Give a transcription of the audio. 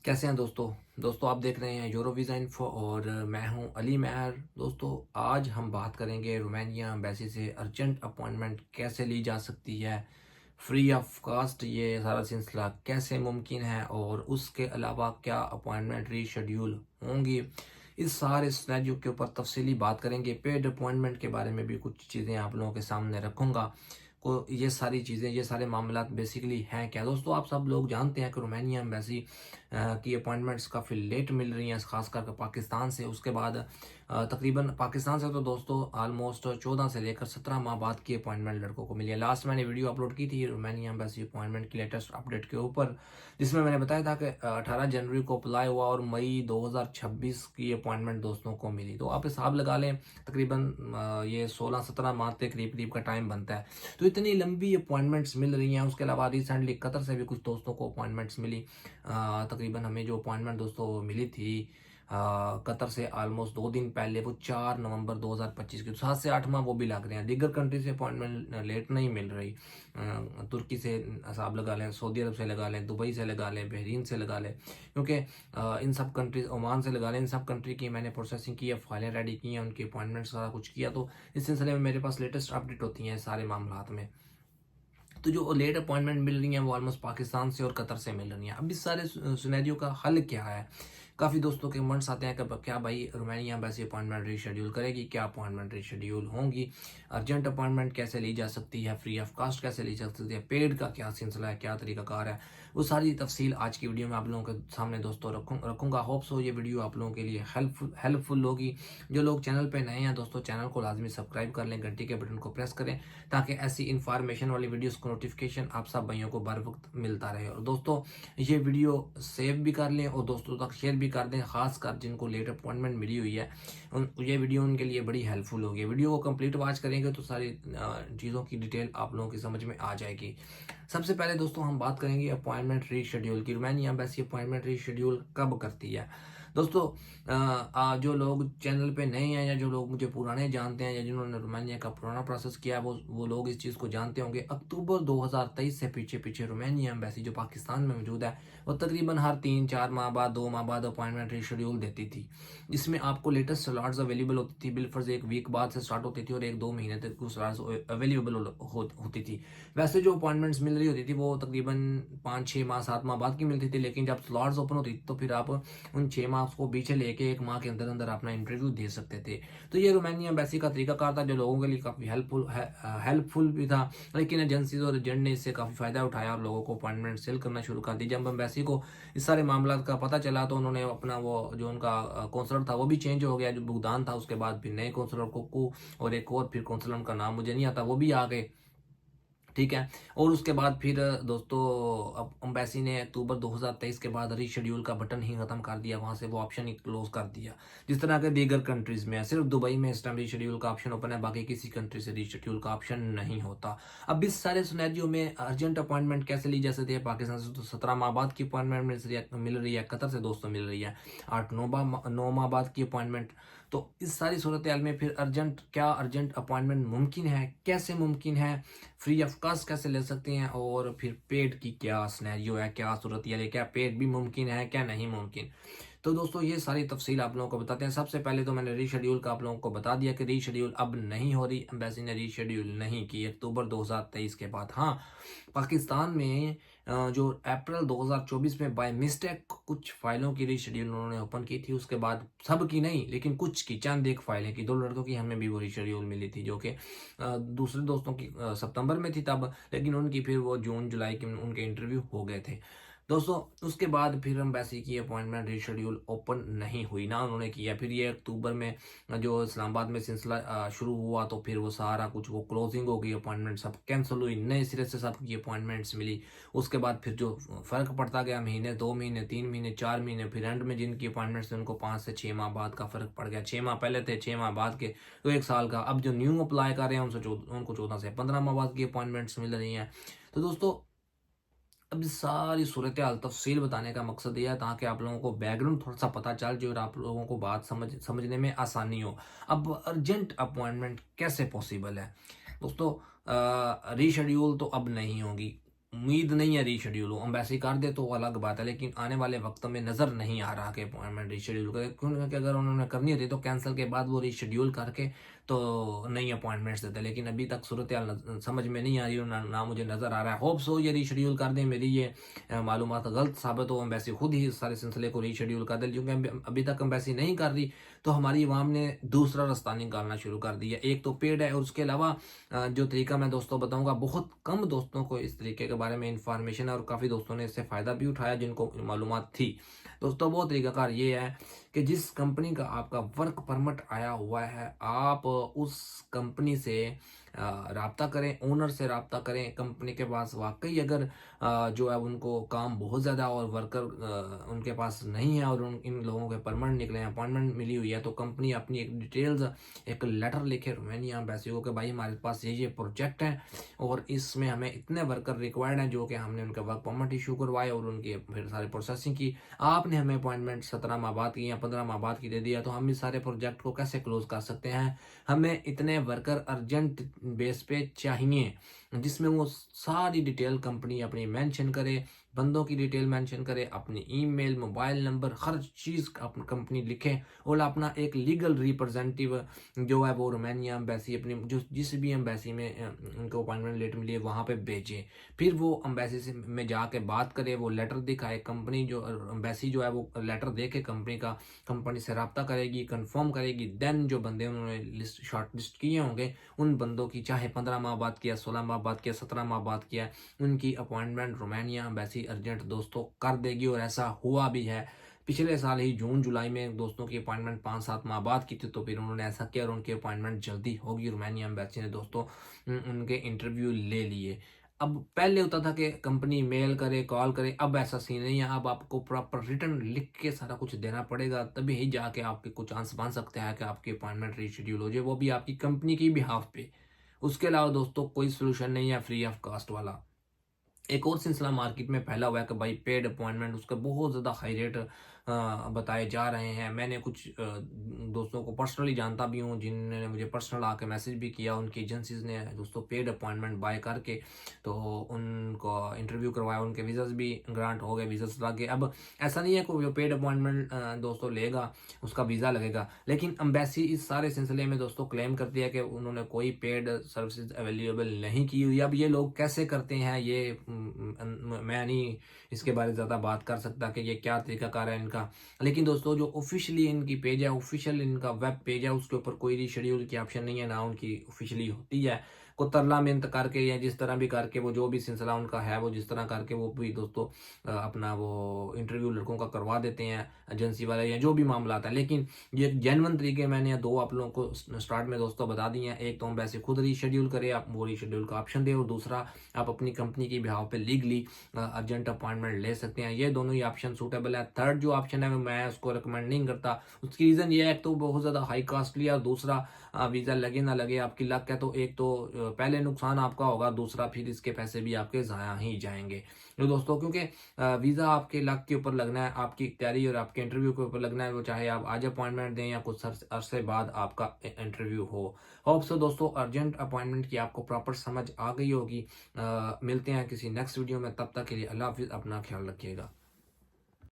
कैसे हैं दोस्तों आप देख रहे हैं यूरोवीज़ा इन्फो और मैं हूं अली महर। दोस्तों आज हम बात करेंगे रोमानिया एम्बेसी से अर्जेंट अपॉइंटमेंट कैसे ली जा सकती है, फ्री ऑफ कास्ट ये सारा सिलसिला कैसे मुमकिन है और उसके अलावा क्या अपॉइंटमेंट रीशेड्यूल होंगी। इस सारे सिनेरियो के ऊपर तफसीली बात करेंगे। पेड अपॉइंटमेंट के बारे में भी कुछ चीज़ें आप लोगों के सामने रखूंगा। को ये सारी चीज़ें ये सारे मामला बेसिकली हैं क्या। दोस्तों आप सब लोग जानते हैं कि रोमानिया एम्बेसी की अपॉइंटमेंट्स काफ़ी लेट मिल रही हैं, खास करके पाकिस्तान से। उसके बाद तकरीबन पाकिस्तान से तो दोस्तों आलमोस्ट 14 से लेकर 17 माह बाद की अपॉइंटमेंट लड़कों को मिली है। लास्ट मैंने वीडियो अपलोड की थी रोमानिया एम्बेसी अपॉइंटमेंट की लेटेस्ट अपडेट के ऊपर, जिसमें मैंने बताया था कि 18 जनवरी को अप्लाई हुआ और मई 2026 की अपॉइंटमेंट दोस्तों को मिली। तो आप हिसाब लगा लें तकरीबन ये 16-17 माह के करीब करीब का टाइम बनता है। तो इतनी लंबी अपॉइंटमेंट्स मिल रही हैं। उसके अलावा रिसेंटली कतर से भी कुछ दोस्तों को अपॉइंटमेंट्स मिली। तकरीबन हमें जो अपॉइंटमेंट दोस्तों वो मिली थी कतर से ऑलमोस्ट 2 दिन पहले, वो 4 नवंबर 2025 की। 7 से 8 माह वो भी लग रहे हैं। दीगर कंट्री से अपॉइंटमेंट लेट नहीं मिल रही। तुर्की से हिसाब लगा लें, सऊदी अरब से लगा लें, दुबई से लगा लें, बहरीन से लगा लें, क्योंकि इन सब कंट्रीज, ओमान से लगा लें, इन सब कंट्री की मैंने प्रोसेसिंग की है, फाइलें रेडी की हैं, उनकी अपॉइंटमेंट सारा कुछ किया। तो इस सिलसिले में मेरे पास लेटेस्ट अपडेट होती हैं सारे मामलात में। तो जो लेट अपॉइंटमेंट मिल रही हैं वो ऑलमोस्ट पाकिस्तान से और कतर से मिल रही हैं। अब इस सारे सिनेरियो का हल क्या है। काफ़ी दोस्तों के कमेंट्स आते हैं कि क्या भाई रोमानिया एम्बेसी अपॉइंटमेंट रीशेड्यूल करेगी, क्या अपॉइंटमेंट रीशेड्यूल होंगी, अर्जेंट अपॉइंटमेंट कैसे ली जा सकती है, फ्री ऑफ कास्ट कैसे ली जा सकती है, पेड का क्या सिलसिला है, क्या तरीकाकार है, वो सारी तफसील आज की वीडियो में आप लोगों के सामने दोस्तों रखूँगा। होप्स हो ये वीडियो आप लोगों के लिए हेल्पफुल होगी। जो लोग चैनल पर नए हैं दोस्तों, चैनल को लाजमी सब्सक्राइब कर लें, घंटी के बटन को प्रेस करें ताकि ऐसी इंफॉर्मेशन वाली वीडियोस को नोटिफिकेशन आप सब भाइयों को बर वक्त मिलता रहे। और दोस्तों ये वीडियो सेव भी कर लें और दोस्तों तक शेयर भी कर दें, खासकर जिनको लेट अपॉइंटमेंट मिली हुई है ये वीडियो उनके लिए बड़ी हेल्पफुल होगी। वीडियो को कंप्लीट वॉच करेंगे तो सारी चीज़ों की डिटेल आप लोगों की समझ में आ जाएगी। सबसे पहले दोस्तों हम बात करेंगे अपॉइंटमेंट रीशेड्यूल की। रोमानिया एम्बेसी अपॉइंटमेंट रीशेड्यूल कब करती है। दोस्तों जो लोग चैनल पे नए हैं या जो लोग मुझे पुराने जानते हैं या जिन्होंने रोमानिया का पुराना प्रोसेस किया है वो लोग इस चीज़ को जानते होंगे। अक्टूबर 2023 से पीछे पीछे रोमानिया एम्बेसी जो पाकिस्तान में मौजूद है वो तकरीबन हर 3-4 माह बाद, 2 माह बाद अपॉइंटमेंट रीशेड्यूल देती थी, जिसमें आपको लेटेस्ट स्लॉट्स अवेलेबल होती थी। बिलफर्ज 1 वीक बाद से स्टार्ट होती थी और 1-2 महीने तक वो स्लॉट्स अवेलेबल होती थी। वैसे जो अपॉइंटमेंट्स मिल रही होती थी वो तकरीबन 5-6 माह 7 माह बाद की मिलती थी, लेकिन जब स्लॉट्स ओपन होती थी तो फिर आप उन 6 माह को पीछे लेके 1 माह के अंदर अंदर अपना इंटरव्यू दे सकते थे। तो ये रोमानिया एम्बेसी का तरीकाकार था जो लोगों के लिए काफ़ी हेल्पफुल भी था। लेकिन एजेंसीज और एजेंट ने इससे काफ़ी फ़ायदा उठाया और लोगों को अपॉइंटमेंट सेल करना शुरू कर दी। जब एम्बेसी को इस सारे मामला का पता चला तो उन्होंने अपना वो जो उनका कौंसलर था वो भी चेंज हो गया, जो भुगतान था। उसके बाद फिर नए कौंसलर को और एक और फिर कौंसलर का नाम मुझे नहीं आता, वो भी आ गए। ठीक है। और उसके बाद फिर दोस्तों अब एम्बेसी ने अक्टूबर 2023 के बाद रीशेड्यूल का बटन ही खत्म कर दिया, वहां से वो ऑप्शन ही क्लोज कर दिया। जिस तरह के दीगर कंट्रीज में है, सिर्फ दुबई में इस टाइम रीशेड्यूल का ऑप्शन ओपन है, बाकी किसी कंट्री से रीशेड्यूल का ऑप्शन नहीं होता। अब इस सारे सिनेरियो में अर्जेंट अपॉइंटमेंट कैसे ली जा सकती है। पाकिस्तान से तो 17 माह बाद की अपॉइंटमेंट मिल रही है, कतर से दोस्तों मिल रही है 8-9 माह बाद की अपॉइंटमेंट। तो इस सारी सूरत हाल में फिर अर्जेंट अपॉइंटमेंट मुमकिन है, कैसे मुमकिन है, फ्री ऑफ कास्ट कैसे ले सकते हैं, और फिर पेड की क्या सिनेरियो है, क्या सूरत है, क्या पेड भी मुमकिन है, क्या नहीं मुमकिन। तो दोस्तों ये सारी तफसील आप लोगों को बताते हैं। सबसे पहले तो मैंने रीशेड्यूल का आप लोगों को बता दिया कि रीशेड्यूल अब नहीं हो रही, एम्बेसी ने रीशेड्यूल नहीं की अक्टूबर 2023 के बाद। हाँ, पाकिस्तान में जो अप्रैल 2024 में बाय मिस्टेक कुछ फाइलों की रीशेड्यूल उन्होंने ओपन की थी। उसके बाद सब की नहीं लेकिन कुछ की, चंद एक फाइलें की, 2 लड़कों की हमें भी वो रीशेड्यूल मिली थी, जो कि दूसरे दोस्तों की सितंबर में थी तब, लेकिन उनकी फिर वो जून जुलाई के उनके इंटरव्यू हो गए थे दोस्तों। उसके बाद फिर एम्बेसी की अपॉइंटमेंट रीशेड्यूल ओपन नहीं हुई ना उन्होंने किया। फिर ये अक्टूबर में जो इस्लामाबाद में सिलसिला शुरू हुआ तो फिर वो सारा कुछ वो क्लोजिंग हो गई, अपॉइंटमेंट सब कैंसिल हुई, नए सिरे से सबकी अपॉइंटमेंट्स मिली। उसके बाद फिर जो फर्क पड़ता गया, महीने, 2 महीने, 3 महीने, 4 महीने, फिर एंड में जिनकी अपॉइंटमेंट्स उनको 5 से 6 माह बाद का फर्क पड़ गया। 6 माह पहले थे, 6 माह बाद के, तो 1 साल का। अब जो न्यू अप्लाई कर रहे हैं उनको 14 से 15 माह बाद की अपॉइंटमेंट्स मिल रही हैं। तो दोस्तों अब इस सारी सूरत हाल तफसील बताने का मकसद ये है ताकि आप लोगों को बैकग्राउंड थोड़ा सा पता चल जाए और आप लोगों को बात समझने में आसानी हो। अब अर्जेंट अपॉइंटमेंट कैसे पॉसिबल है दोस्तों। रीशेड्यूल तो अब नहीं होगी, उम्मीद नहीं है रीशेड्यूल हो, एम्बेसी कर दे तो अलग बात है, लेकिन आने वाले वक्त में नज़र नहीं आ रहा कि अपॉइंटमेंट रीशेड्यूल करे, क्योंकि अगर उन्होंने करनी होती तो कैंसिल के बाद वो रीशेड्यूल करके तो नई अपॉइंटमेंट्स देते, लेकिन अभी तक सूरत हाल समझ में नहीं आ रही, ना मुझे नज़र आ रहा है। होप सो ये रीशेड्यूल कर दें, मेरी ये मालूमात गलत साबित हो, एम्बेसी खुद ही इस सारे सिलसिले को रीशेड्यूल कर दे, क्योंकि अभी तक एम्बेसी नहीं कर रही तो हमारी अवाम ने दूसरा रास्ता निकालना शुरू कर दिया। एक तो पेड है, और उसके अलावा जो तरीका मैं दोस्तों बताऊंगा, बहुत कम दोस्तों को इस तरीके के बारे में इंफॉर्मेशन है, और काफ़ी दोस्तों ने इससे फ़ायदा भी उठाया जिनको मालूमात थी। दोस्तों वो तरीकाकार ये है कि जिस कंपनी का आपका वर्क परमिट आया हुआ है, आप उस कंपनी से राब्ता करें, ओनर से राब्ता करें। कंपनी के पास वाकई अगर जो है उनको काम बहुत ज़्यादा और वर्कर उनके पास नहीं है, और इन लोगों के परमानेंट निकले हैं, अपॉइंटमेंट मिली हुई है, तो कंपनी अपनी एक डिटेल्स, एक लेटर लिखे रोमानिया एम्बेसी को कि भाई हमारे पास ये प्रोजेक्ट है और इसमें हमें इतने वर्कर रिक्वायर्ड हैं, जो कि हमने उनका वर्क परमिट इशू करवाए और उनकी फिर सारी प्रोसेसिंग की। आपने हमें अपॉइंटमेंट 17 माह बाद की या 15 माह बाद की दे दिया, तो हम इस सारे प्रोजेक्ट को कैसे क्लोज कर सकते हैं? हमें इतने वर्कर अर्जेंट बेस पे चाहिए, जिसमें वो सारी डिटेल कंपनी अपनी मेंशन करे, बंदों की डिटेल मेंशन करे, अपनी ईमेल, मोबाइल नंबर, हर चीज़ कंपनी लिखे, और अपना एक लीगल रिप्रेजेंटेटिव जो है वो रोमानिया एम्बेसी अपनी जो जिस भी एम्बेसी में उनको अपॉइंटमेंट लेटर मिली है वहाँ पे भेजें। फिर वो एम्बेसी से में जाके बात करे, वो लेटर दिखाए, कंपनी जो एम्बेसी जो है वो लेटर दे के कंपनी से रब्ता करेगी, कंफर्म करेगी। देन जो बंदे उन्होंने लिस्ट शॉर्ट लिस्ट किए होंगे, उन बंदों की चाहे 15 माह बाद किया, 16 माह बाद किया, 17 माह बाद किया, उनकी अपॉइंटमेंट रोमानिया एम्बेसी अर्जेंट दोस्तों कर देगी, और ऐसा हुआ भी है। पिछले साल ही जून जुलाई में दोस्तों की अपॉइंटमेंट 5-7 माह बाद की थी, तो फिर उन्होंने ऐसा किया और उनकी अपॉइंटमेंट जल्दी होगी। रोमानिया एम्बेसी ने दोस्तों उनके इंटरव्यू ले लिए। अब पहले होता था कि कंपनी मेल करे, कॉल करे, अब ऐसा सीन नहीं है। अब आपको प्रॉपर रिटर्न लिख के सारा कुछ देना पड़ेगा, तभी ही जाके आपके कुछ चांस बन सकते हैं कि आपकी अपॉइंटमेंट रीशेड्यूल हो जाए, वो भी आपकी कंपनी की बिहाफ पे। उसके अलावा दोस्तों कोई सोल्यूशन नहीं है फ्री ऑफ कॉस्ट वाला। एक और सिलसिला मार्केट में फैला हुआ है कि भाई पेड अपॉइंटमेंट उसके बहुत ज़्यादा हाई रेट बताए जा रहे हैं। मैंने कुछ दोस्तों को पर्सनली जानता भी हूँ, जिन्होंने मुझे पर्सनल आके मैसेज भी किया, उनकी एजेंसीज ने दोस्तों पेड अपॉइंटमेंट बाय करके तो उनको इंटरव्यू करवाया, उनके वीज़ाज भी ग्रांट हो गए, वीज़ाज लग गए। अब ऐसा नहीं है कोई जो पेड अपॉइंटमेंट दोस्तों लेगा उसका वीज़ा लगेगा, लेकिन एम्बेसी इस सारे सिलसिले में दोस्तों क्लेम करती है कि उन्होंने कोई पेड सर्विसेज अवेलेबल नहीं की हुई। अब ये लोग कैसे करते हैं ये मैं नहीं इसके बारे में ज़्यादा बात कर सकता कि ये क्या तरीकाकार है इनका, लेकिन दोस्तों जो ऑफिशियली इनकी पेज है, ऑफिशियल इनका वेब पेज है, उसके ऊपर कोई रीशेड्यूल की ऑप्शन नहीं है, ना उनकी ऑफिशियली होती है। को तरला मिन्नत करके या जिस तरह भी करके वो जो भी सिलसिला उनका है, वो जिस तरह करके वो भी दोस्तों अपना वो इंटरव्यू लड़कों का करवा देते हैं एजेंसी वाले या जो भी मामला आता है। लेकिन ये जेन्युइन तरीके मैंने दो आप लोगों को स्टार्ट में दोस्तों बता दिए हैं। एक तो हम वैसे खुद रीशेड्यूल करें, आप वो रीशेड्यूल का ऑप्शन दें, और दूसरा आप अपनी कंपनी की बिहाव पे लीगली अर्जेंट अपॉइंटमेंट ले सकते हैं। ये दोनों ही ऑप्शन सूटेबल है। थर्ड जो ऑप्शन है मैं उसको रिकमेंड नहीं करता। उसकी रीज़न ये है, एक तो बहुत ज़्यादा हाई कॉस्टली है, और दूसरा वीज़ा लगे ना लगे आपकी लक है, तो एक तो पहले नुकसान आपका होगा, दूसरा फिर इसके पैसे भी आपके ज़ाया ही जाएंगे। तो दोस्तों क्योंकि वीज़ा आपके लक के ऊपर लगना है, आपकी तैयारी और आपके इंटरव्यू के ऊपर लगना है, वो चाहे आप आज अपॉइंटमेंट दें या कुछ अरसे बाद आपका इंटरव्यू हो। होप सो दोस्तों अर्जेंट अपॉइंटमेंट की आपको प्रॉपर समझ आ गई होगी। मिलते हैं किसी नेक्स्ट वीडियो में, तब तक के लिए अल्लाह हाफिज़, अपना ख्याल रखिएगा।